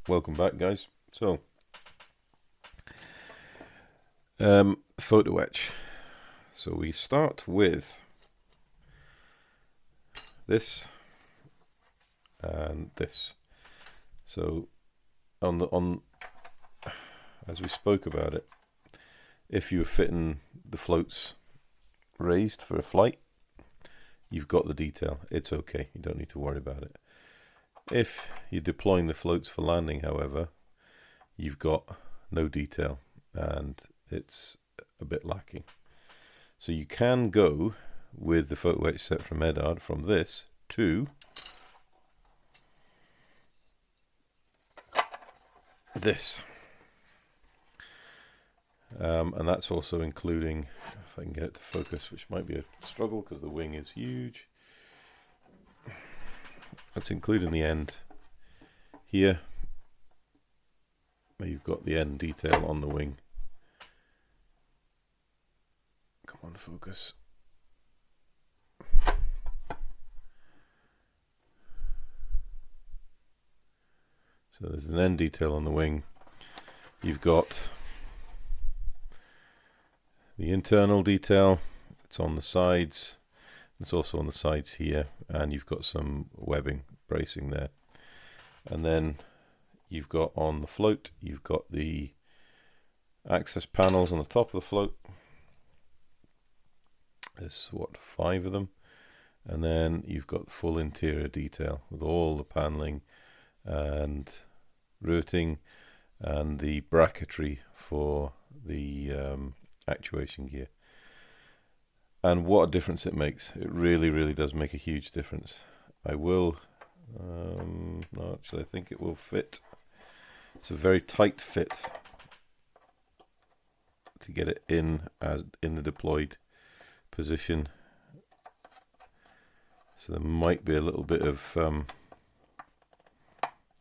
Welcome back, guys. So, photo etch. So we start with this and this. So on as we spoke about it, if you were fitting the floats raised for a flight, you've got the detail. It's okay. You don't need to worry about it. If you're deploying the floats for landing, however, you've got no detail and it's a bit lacking. So you can go with the photo etch set from Medard from this to this. And that's also including, if I can get it to focus, which might be a struggle because the wing is huge. That's including the end here, where you've got the end detail on the wing. Come on, focus. So there's an end detail on the wing. You've got the internal detail. It's on the sides. It's also on the sides here, and you've got some webbing bracing there. And then you've got on the float, you've got the access panels on the top of the float. There's 5 of them. And then you've got the full interior detail with all the paneling and routing and the bracketry for the actuation gear. And what a difference it makes. It really, really does make a huge difference. I will, no, actually I think it will fit. It's a very tight fit to get it in the deployed position. So there might be a little bit of,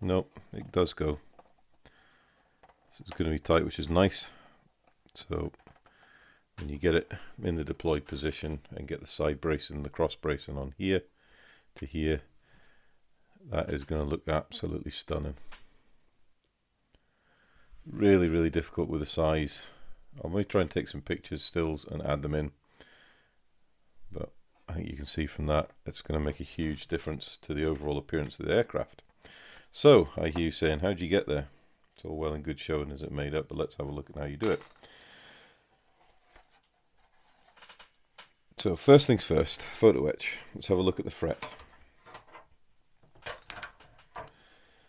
nope, it does go. So it's going to be tight, which is nice. So when you get it in the deployed position and get the side bracing, the cross bracing on here to here, that is going to look absolutely stunning. Really, really difficult with the size. I'm going to try and take some pictures, stills, and add them in. But I think you can see from that, it's going to make a huge difference to the overall appearance of the aircraft. So, I hear you saying, how do you get there? It's all well and good showing is it made up, but let's have a look at how you do it. So first things first, photo etch. Let's have a look at the fret.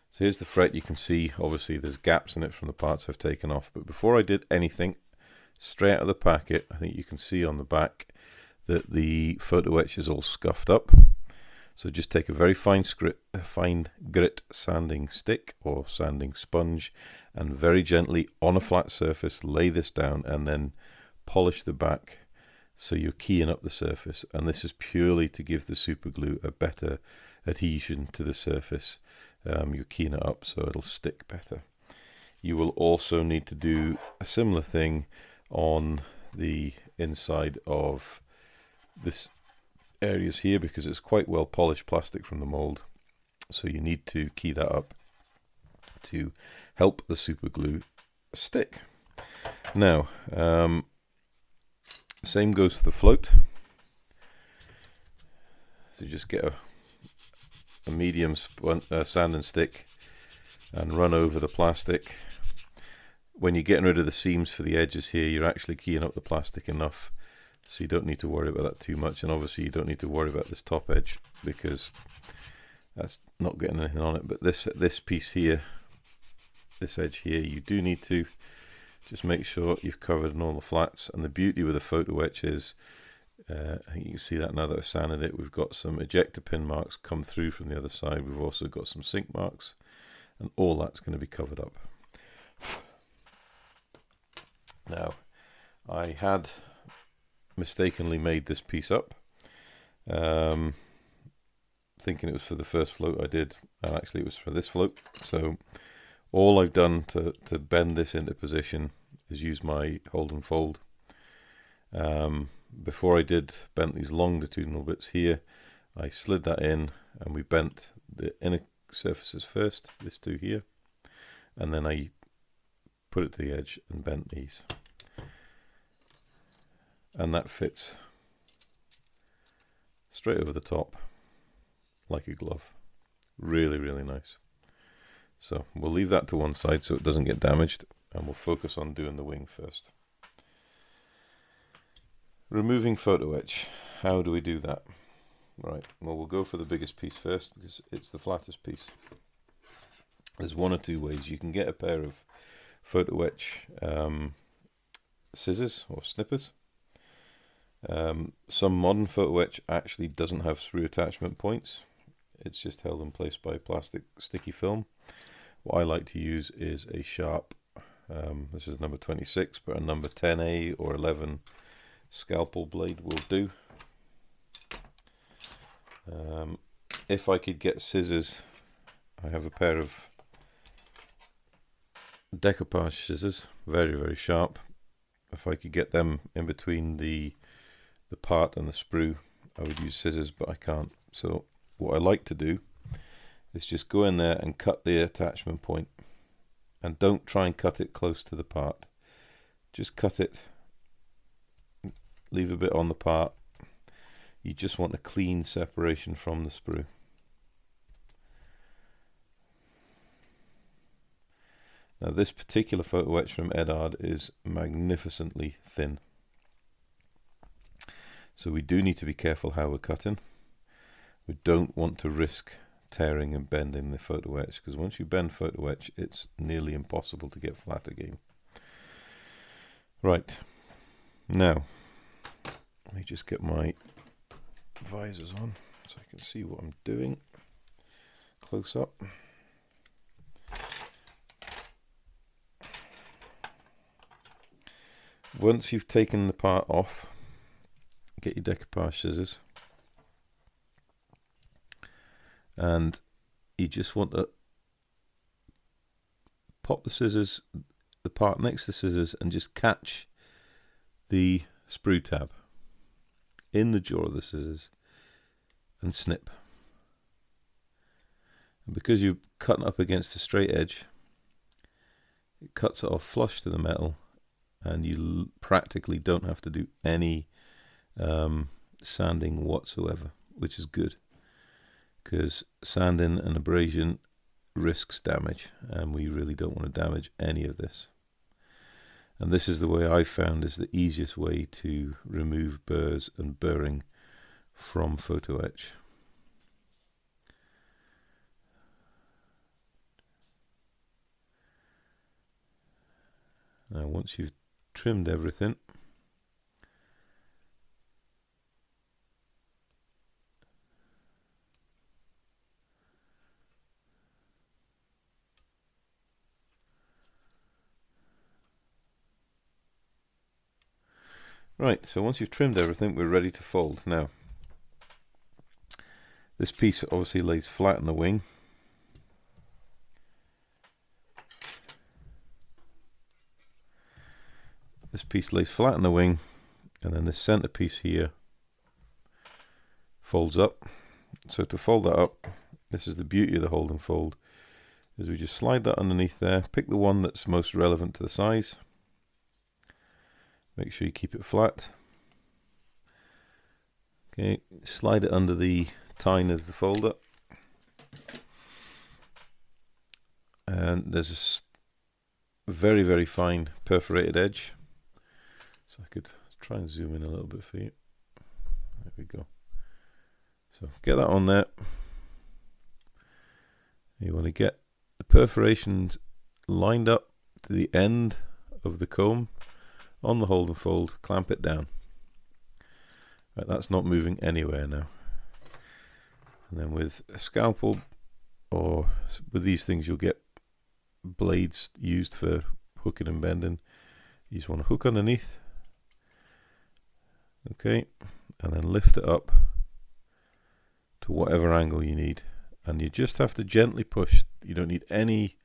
So here's the fret. You can see obviously there's gaps in it from the parts I've taken off, but before I did anything, straight out of the packet, I think you can see on the back that the photo etch is all scuffed up. So just take a very fine grit sanding stick or sanding sponge and very gently on a flat surface lay this down and then polish the back. So you're keying up the surface, and this is purely to give the super glue a better adhesion to the surface. You're keying it up so it'll stick better. You will also need to do a similar thing on the inside of this areas here because it's quite well polished plastic from the mold. So you need to key that up to help the super glue stick. Now, same goes for the float. So just get a medium sanding stick and run over the plastic. When you're getting rid of the seams for the edges here, you're actually keying up the plastic enough so you don't need to worry about that too much. And obviously you don't need to worry about this top edge because that's not getting anything on it. But this piece here, this edge here, you do need to just make sure you've covered in all the flats. And the beauty with the photo etch is, I think you can see that now that I've sanded it, we've got some ejector pin marks come through from the other side. We've also got some sink marks, and all that's going to be covered up. Now, I had mistakenly made this piece up, thinking it was for the first float I did, and actually it was for this float. So all I've done to bend this into position is use my hold and fold. Before I bent these longitudinal bits here, I slid that in and we bent the inner surfaces first, this two here, and then I put it to the edge and bent these, and that fits straight over the top like a glove. Really, really nice. So we'll leave that to one side so it doesn't get damaged, and we'll focus on doing the wing first. Removing photo etch. How do we do that? Right, well, we'll go for the biggest piece first because it's the flattest piece. There's one or two ways. You can get a pair of photo etch scissors or snippers. Some modern photo etch actually doesn't have screw attachment points. It's just held in place by plastic sticky film. What I like to use is a sharp, this is number 26, but a number 10A or 11 scalpel blade will do. If I could get scissors, I have a pair of decoupage scissors, very, very sharp. If I could get them in between the part and the sprue, I would use scissors, but I can't. So what I like to do is just go in there and cut the attachment point, and don't try and cut it close to the part. Just cut it, leave a bit on the part. You just want a clean separation from the sprue. Now this particular photo etch from Edard is magnificently thin, so we do need to be careful how we're cutting. We don't want to risk tearing and bending the photo etch, because once you bend photo etch, it's nearly impossible to get flat again. Right, now let me just get my visors on so I can see what I'm doing close up. Once you've taken the part off, get your decoupage scissors, and you just want to pop the scissors, the part next to the scissors, and just catch the sprue tab in the jaw of the scissors and snip. And because you're cutting up against a straight edge, it cuts it off flush to the metal, and you practically don't have to do any sanding whatsoever, which is good, because sanding and abrasion risks damage, and we really don't want to damage any of this. And this is the way I found is the easiest way to remove burrs and burring from photo etch. Now once you've trimmed everything, right, so once you've trimmed everything, we're ready to fold. Now, this piece obviously lays flat in the wing. This piece lays flat in the wing, and then this center piece here folds up. So to fold that up, this is the beauty of the hold and fold, is we just slide that underneath there, pick the one that's most relevant to the size. Make sure you keep it flat. Okay, slide it under the tine of the folder. And there's a very, very fine perforated edge. So I could try and zoom in a little bit for you. There we go. So get that on there. You want to get the perforations lined up to the end of the comb on the hold and fold, clamp it down. Right, that's not moving anywhere now. And then with a scalpel, or with these things, you'll get blades used for hooking and bending. You just want to hook underneath, okay, and then lift it up to whatever angle you need, and you just have to gently push. You don't need any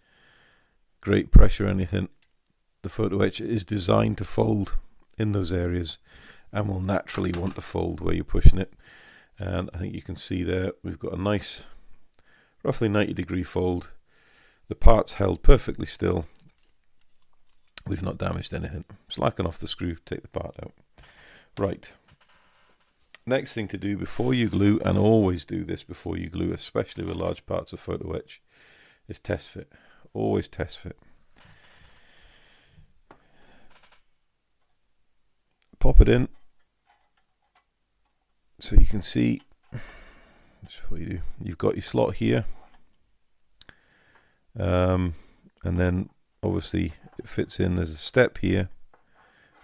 great pressure or anything. The photo etch is designed to fold in those areas, and will naturally want to fold where you're pushing it. And I think you can see there we've got a nice roughly 90-degree fold. The part's held perfectly still. We've not damaged anything. Slacken off the screw, take the part out. Right. Next thing to do before you glue, and always do this before you glue, especially with large parts of photo etch, is test fit. Always test fit. Pop it in so you can see. That's what you do. You've got your slot here, and then obviously it fits in. There's a step here,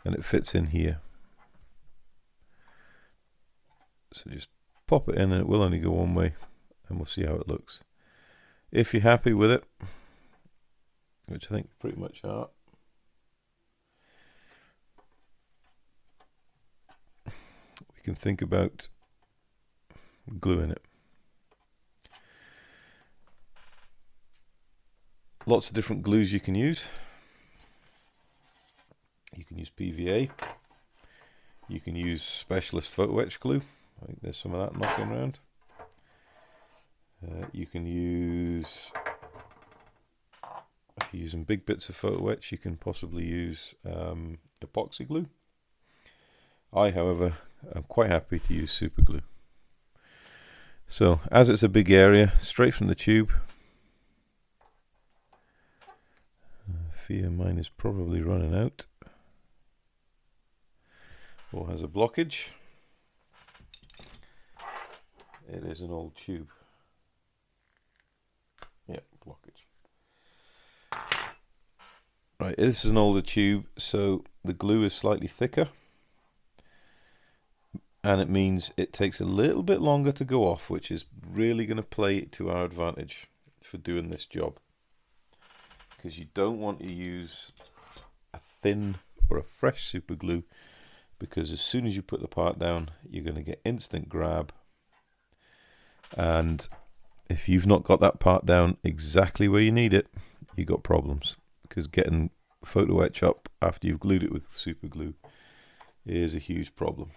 and it fits in here. So just pop it in, and it will only go one way, and we'll see how it looks. If you're happy with it, which I think pretty much are, we can think about gluing it. Lots of different glues you can use. You can use PBY. You can use specialist photo etch glue. I think there's some of that knocking around. You can use, if you're using big bits of photo etch, you can possibly use epoxy glue. I, however, am quite happy to use super glue. So, as it's a big area, straight from the tube. I fear mine is probably running out, or has a blockage. It is an old tube. Yeah, blockage. Right, this is an older tube, so the glue is slightly thicker, and it means it takes a little bit longer to go off, which is really going to play to our advantage for doing this job, because you don't want to use a thin or a fresh super glue, because as soon as you put the part down, you're going to get instant grab. And if you've not got that part down exactly where you need it, you got problems, because getting photo etch up after you've glued it with super glue is a huge problem.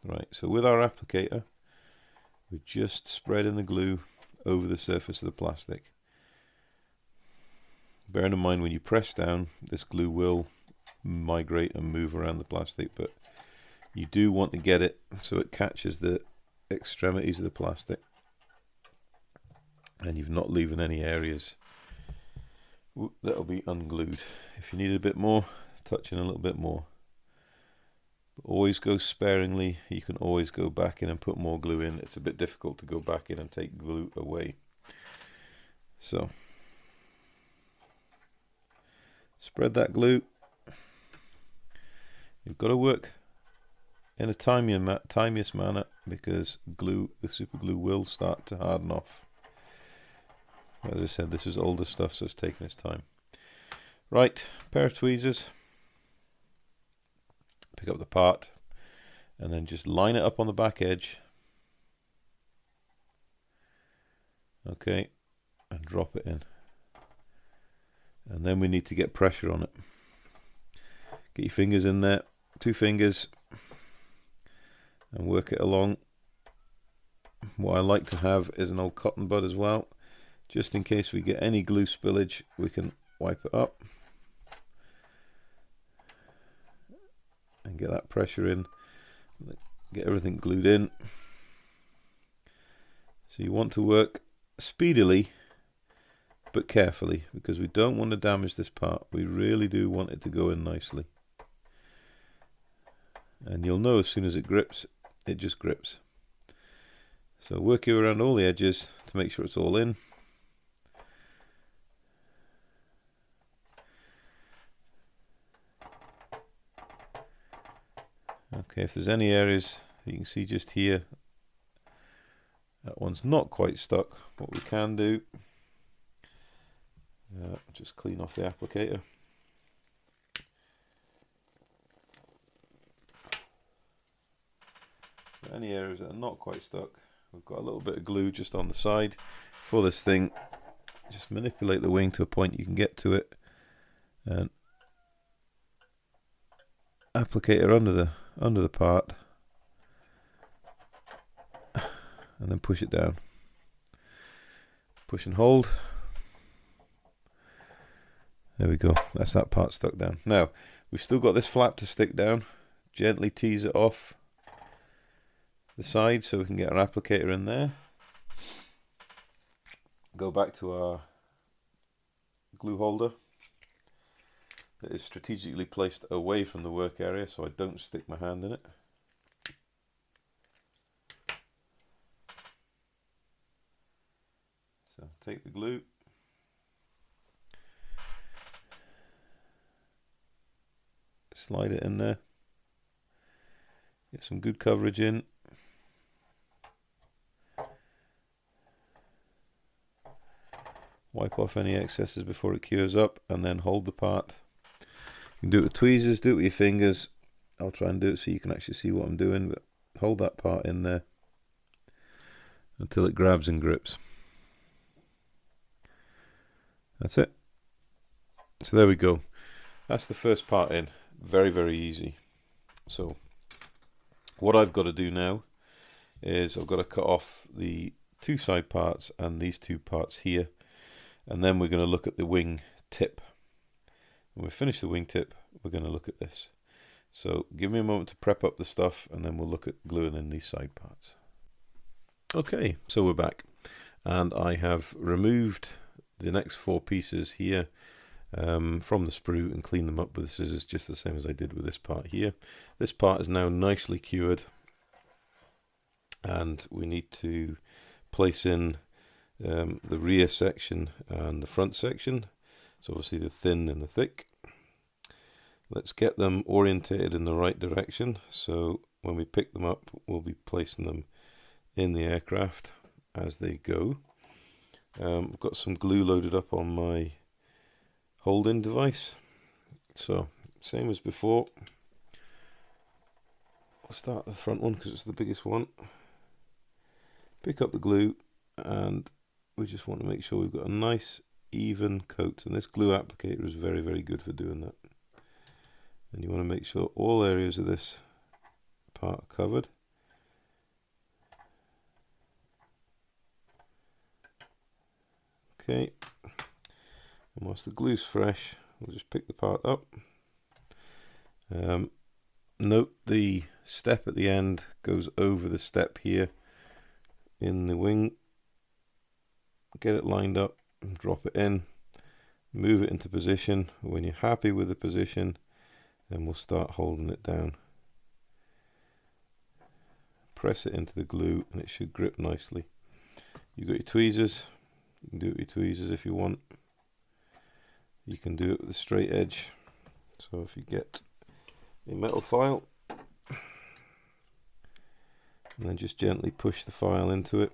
Right, so with our applicator, we're just spreading the glue over the surface of the plastic. Bearing in mind, when you press down, this glue will migrate and move around the plastic, but you do want to get it so it catches the extremities of the plastic, and you've not leaving any areas that'll be unglued. If you need a bit more, touch in a little bit more. But always go sparingly. You can always go back in and put more glue in. It's a bit difficult to go back in and take glue away. So spread that glue. You've got to work in a timiest manner, because the super glue will start to harden off. As I said, this is older stuff, so it's taking its time. Right, pair of tweezers. Pick up the part, and then just line it up on the back edge. Okay, and drop it in. And then we need to get pressure on it. Get your fingers in there, 2 fingers, and work it along. What I like to have is an old cotton bud as well, just in case we get any glue spillage. We can wipe it up and get that pressure in, get everything glued in. So you want to work speedily but carefully, because we don't want to damage this part. We really do want it to go in nicely, and you'll know as soon as it grips, it just grips. So work you around all the edges to make sure it's all in. Okay, if there's any areas, you can see just here, that one's not quite stuck. What we can do, just clean off the applicator. Any areas that are not quite stuck, we've got a little bit of glue just on the side for this thing. Just manipulate the wing to a point you can get to it, and applicator under the part, and then push it down. Push and hold. There we go, that's that part stuck down. Now, we've still got this flap to stick down. Gently tease it off the side so we can get our applicator in there. Go back to our glue holder that is strategically placed away from the work area so I don't stick my hand in it. So take the glue, slide it in there, get some good coverage in. Wipe off any excesses before it cures up and then hold the part. You can do it with tweezers, do it with your fingers. I'll try and do it so you can actually see what I'm doing, but hold that part in there until it grabs and grips. That's it. So there we go. That's the first part in. Very, very easy. So what I've got to do now is I've got to cut off the two side parts and these two parts here, and then we're going to look at the wing tip. When we finish the wing tip, we're going to look at this. So give me a moment to prep up the stuff and then we'll look at gluing in these side parts. Okay, so we're back and I have removed the next four pieces here from the sprue and cleaned them up with the scissors just the same as I did with this part here. This part is now nicely cured and we need to place in the rear section and the front section. So obviously the thin and the thick. Let's get them orientated in the right direction. So when we pick them up, we'll be placing them in the aircraft as they go. I've got some glue loaded up on my holding device. So same as before. I'll start the front one because it's the biggest one. Pick up the glue and we just want to make sure we've got a nice even coat, and this glue applicator is very, very good for doing that. And you want to make sure all areas of this part are covered. Okay, and whilst the glue's fresh, we'll just pick the part up. Note the step at the end goes over the step here in the wing. Get it lined up and drop it in, move it into position. When you're happy with the position, then we'll start holding it down. Press it into the glue and it should grip nicely. You've got your tweezers, you can do it with your tweezers if you want. You can do it with a straight edge. So if you get a metal file and then just gently push the file into it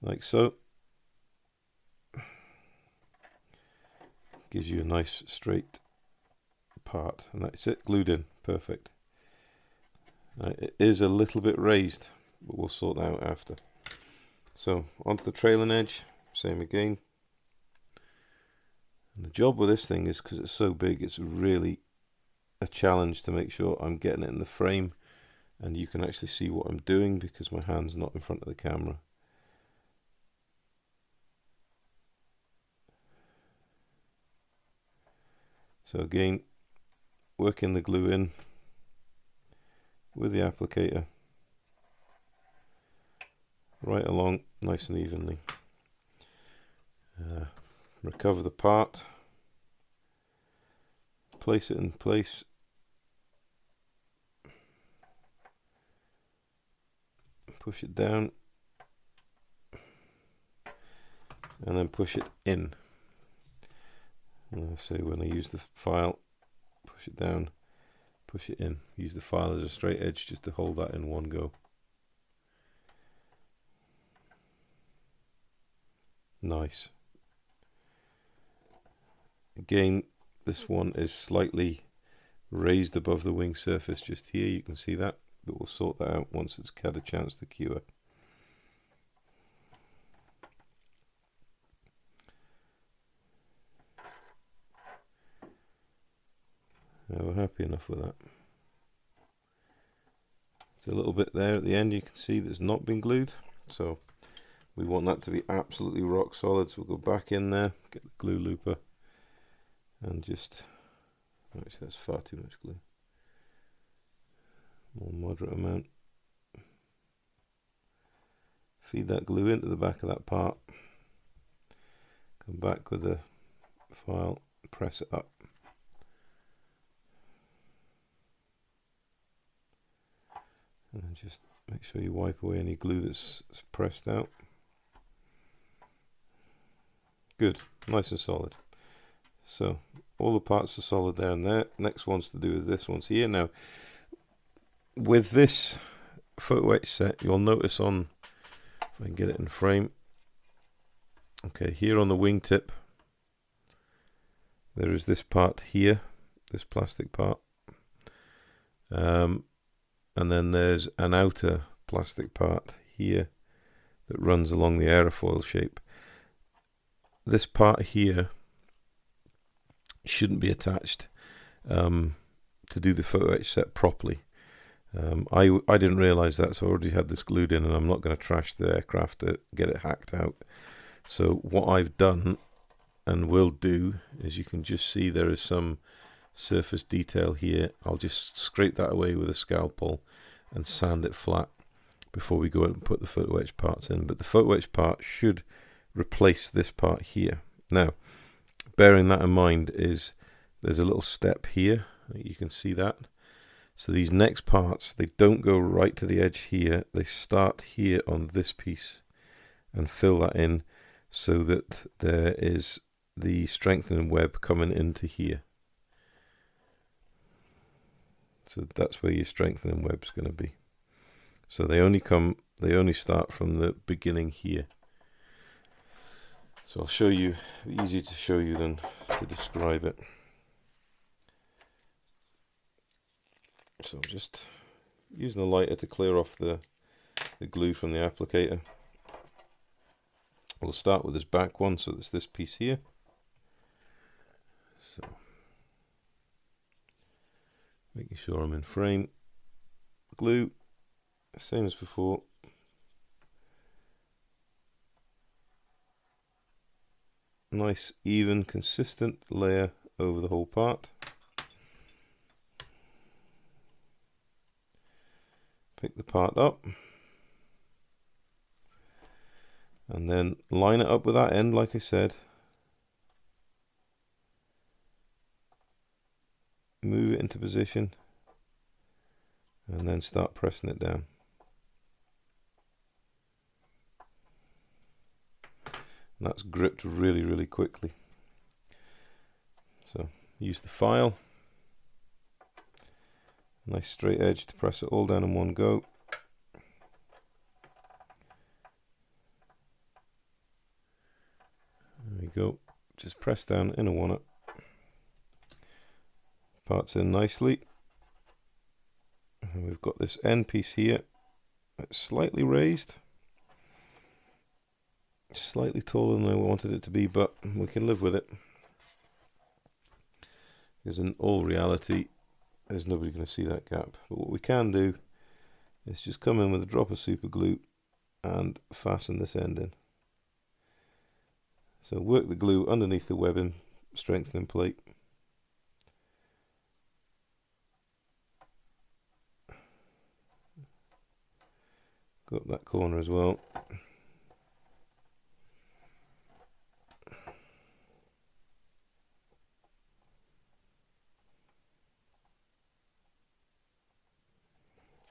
like so. Gives you a nice straight part, and that's it, glued in, perfect. It is a little bit raised, but we'll sort that out after. So onto the trailing edge, same again. And the job with this thing is, because it's so big, it's really a challenge to make sure I'm getting it in the frame and you can actually see what I'm doing because my hand's not in front of the camera. So again, working the glue in with the applicator right along nice and evenly. Recover the part, place it in place, push it down and then push it in. So when I use the file, push it down, push it in. Use the file as a straight edge just to hold that in one go. Nice. Again, this one is slightly raised above the wing surface just here, you can see that, but we'll sort that out once it's had a chance to cure. We're happy enough with that. There's a little bit there at the end you can see that's not been glued, so We want that to be absolutely rock solid, so we'll go back in there, get the glue looper, and just, actually that's far too much glue, more moderate amount. Feed that glue into the back of that part, come back with the file, press it up. And then just make sure you wipe away any glue that's pressed out. Good, nice and solid. So all the parts are solid there and there. Next one's to do with this one's here. Now with this photo etch set, you'll notice on, if I can get it in frame, okay, here on the wingtip there is this part here, this plastic part, and then there's an outer plastic part here that runs along the aerofoil shape. This part here shouldn't be attached to do the photo etch set properly. I didn't realize that, so I already had this glued in, and I'm not going to trash the aircraft to get it hacked out. So what I've done and will do is, you can just see there is some surface detail here. I'll just scrape that away with a scalpel and sand it flat before we go and put the photo etch parts in. But the photo etch part should replace this part here. Now, bearing that in mind, is there's a little step here, you can see that. So these next parts, they don't go right to the edge here, they start here on this piece and fill that in so that there is the strengthening web coming into here. So that's where your strengthening web's going to be. So they only start from the beginning here. So I'll show you, easier to show you than to describe it. So I'm just using a lighter to clear off the glue from the applicator. We'll start with this back one, so it's this piece here. So making sure I'm in frame. Glue, same as before. Nice, even, consistent layer over the whole part. Pick the part up and then line it up with that end, like I said. Move it into position and then start pressing it down. And that's gripped really, really quickly. So use the file, nice straight edge to press it all down in one go. There we go. Just press down in a one-up. Parts in nicely. And we've got this end piece here that's slightly raised. Slightly taller than I wanted it to be, but we can live with it. Because in all reality, there's nobody going to see that gap. But what we can do is just come in with a drop of super glue and fasten this end in. So work the glue underneath the webbing strengthening plate. Go up that corner as well.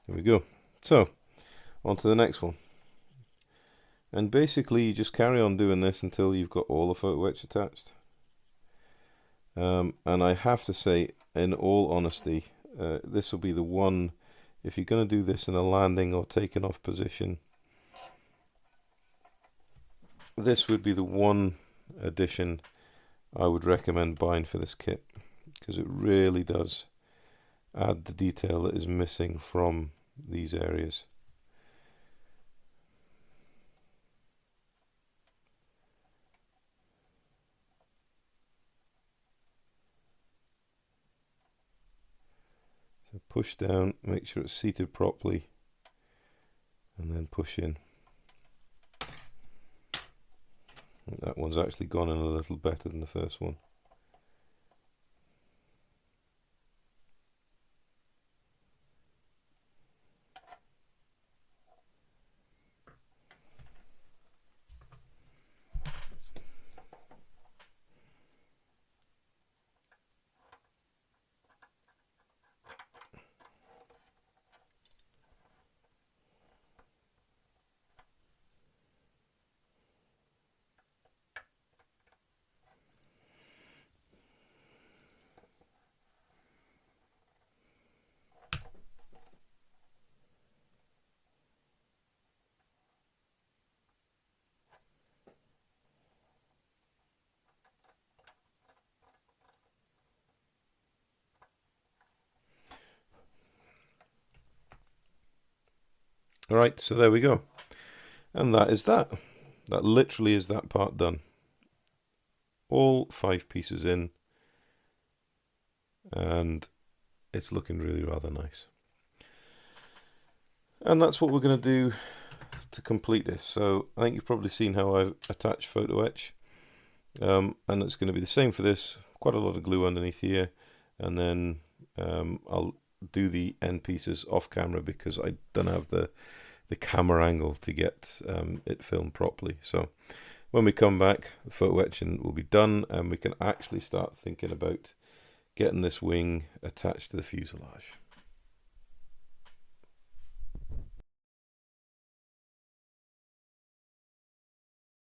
There we go. So, on to the next one. And basically you just carry on doing this until you've got all the photo etch attached. And I have to say, in all honesty, this will be the one, if you're going to do this in a landing or taking off position, this would be the one addition I would recommend buying for this kit, because it really does add the detail that is missing from these areas. So push down, make sure it's seated properly, and then push in. That one's actually gone in a little better than the first one. Alright, so there we go. And that is that. That literally is that part done. All 5 pieces in. And it's looking really rather nice. And that's what we're going to do to complete this. So I think you've probably seen how I've attached photo etch. And it's going to be the same for this. Quite a lot of glue underneath here. And then I'll do the end pieces off camera because I don't have the camera angle to get it filmed properly. So when we come back, the photo etching will be done and we can actually start thinking about getting this wing attached to the fuselage.